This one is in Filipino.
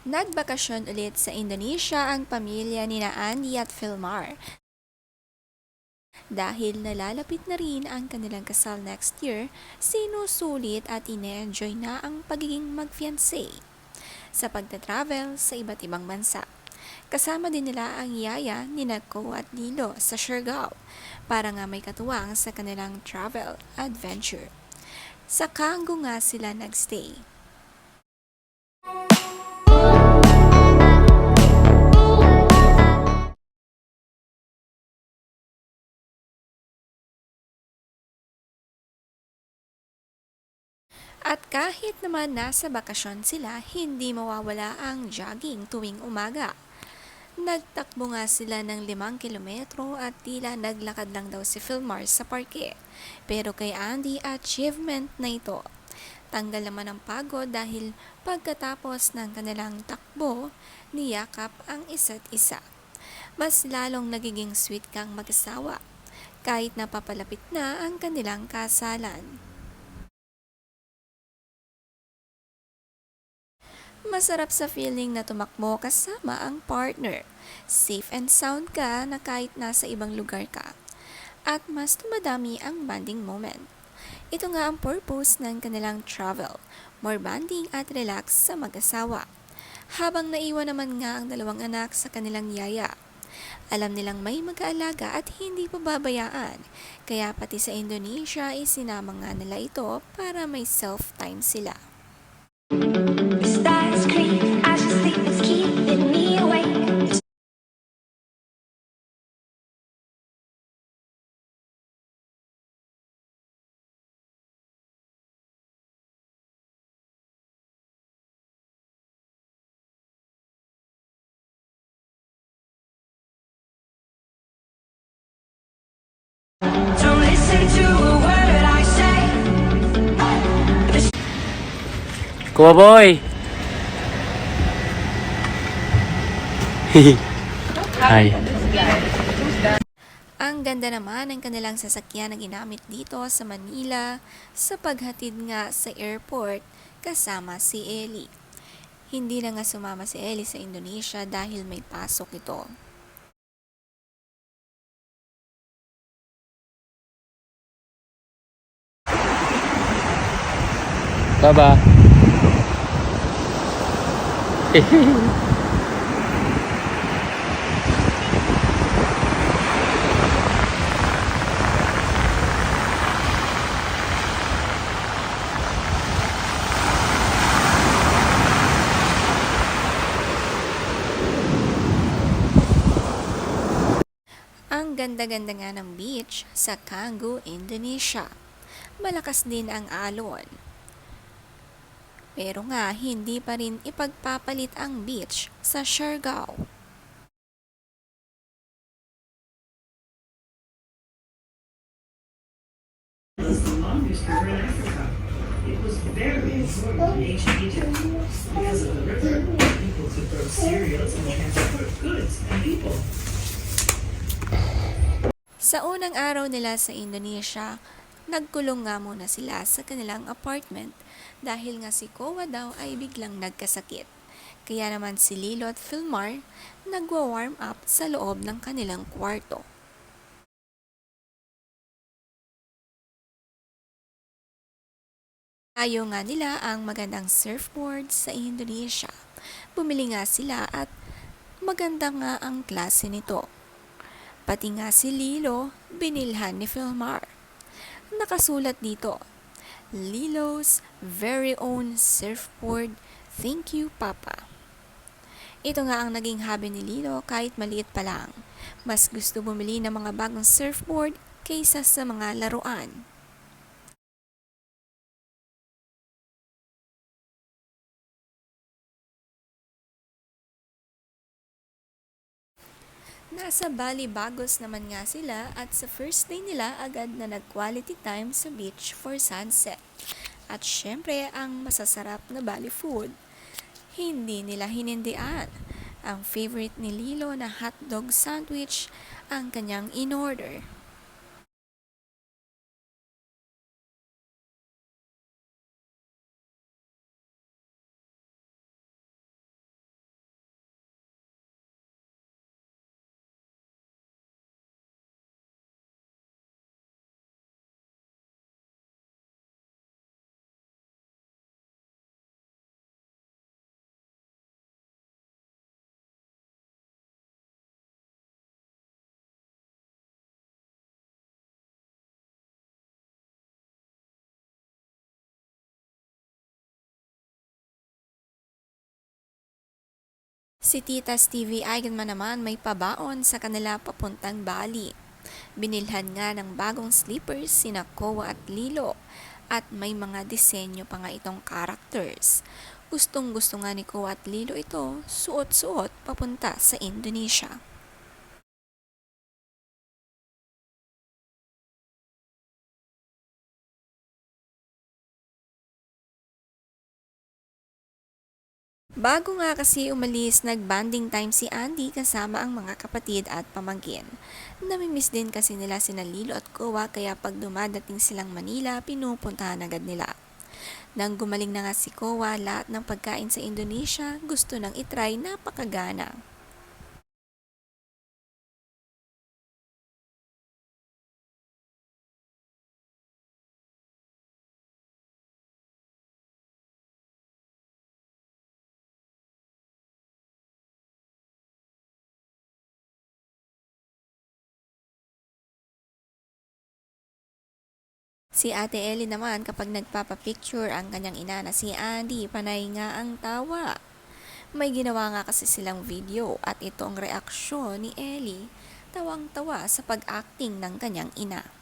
Nagbakasyon ulit sa Indonesia ang pamilya nina Andy at Philmar dahil nalalapit na rin ang kanilang kasal next year. Sinusulit at ine-enjoy na ang pagiging mag-fiancé sa pagta-travel sa iba't ibang bansa. Kasama din nila ang yaya ni Ko at Lilo sa Siargao para nga may katuwang sa kanilang travel adventure. Sa Canggu nga sila nagstay. At kahit naman nasa bakasyon sila, hindi mawawala ang jogging tuwing umaga. Nagtakbo nga sila ng 5 kilometro at tila naglakad lang daw si Philmar sa parke. Pero kay Andy, achievement na ito. Tanggal naman ang pagod dahil pagkatapos ng kanilang takbo, niyakap ang isa't isa. Mas lalong nagiging sweet kang mag-asawa kahit napapalapit na ang kanilang kasalan. Masarap sa feeling na tumakbo kasama ang partner. Safe and sound ka na kahit nasa ibang lugar ka. At mas tumadami ang bonding moment. Ito nga ang purpose ng kanilang travel. More bonding at relax sa mag-asawa. Habang naiwan naman nga ang 2 anak sa kanilang yaya. Alam nilang may mag-aalaga at hindi pababayaan. Kaya pati sa Indonesia isinama nga nila ito para may self-time sila. Stars scream, I should sleep, it's keeping me awake. Don't listen to a word I say. Kuya boy! Hi. Ang ganda naman ng kanilang sasakyan na ginamit dito sa Manila sa paghatid nga sa airport kasama si Ellie. Hindi na nga sumama si Ellie sa Indonesia dahil may pasok ito. Baba. Ang ganda-ganda nga ng beach sa Canggu, Indonesia. Malakas din ang alon. Pero nga, hindi pa rin ipagpapalit ang beach sa Siargao. Was the longest river in Africa. It was very important in ancient Egypt. Because of the river, people could grow cereals and transport goods and people. Sa unang araw nila sa Indonesia, nagkulong nga muna sila sa kanilang apartment dahil nga si Kowa daw ay biglang nagkasakit. Kaya naman si Lilo at Philmar nagwa-warm up sa loob ng kanilang kwarto. Ayaw nga nila ang magandang surfboard sa Indonesia. Bumili nga sila at maganda nga ang klase nito. Pati nga si Lilo, binilhan ni Philmar. Nakasulat dito, Lilo's very own surfboard, thank you Papa. Ito nga ang naging hobby ni Lilo kahit maliit pa lang. Mas gusto bumili ng mga bagong surfboard kaysa sa mga laruan. Nasa Bali Bagos naman nga sila at sa first day nila agad na nag-quality time sa beach for sunset. At syempre ang masasarap na Bali food. Hindi nila hinindian. Ang favorite ni Lilo na hotdog sandwich ang kanyang in-order. Si Tita Stevie Eigenman naman may pabaon sa kanila papuntang Bali. Binilhan nga ng bagong slippers sina Kowa at Lilo at may mga disenyo pa nga itong characters. Gustong gusto nga ni Kowa at Lilo ito suot-suot papunta sa Indonesia. Bago nga kasi umalis, nag-bonding time si Andy kasama ang mga kapatid at pamangkin. Namimiss din kasi nila sina Lilo at Kowa kaya pag dumadating silang Manila, pinupuntahan agad nila. Nang gumaling na nga si Kowa, lahat ng pagkain sa Indonesia gusto nang itry, napakagana. Si Ate Ellie naman kapag nagpapapicture ang kanyang ina na si Andy, panay nga ang tawa. May ginawa nga kasi silang video at ito ang reaksyon ni Ellie, tawang-tawa sa pag-acting ng kanyang ina.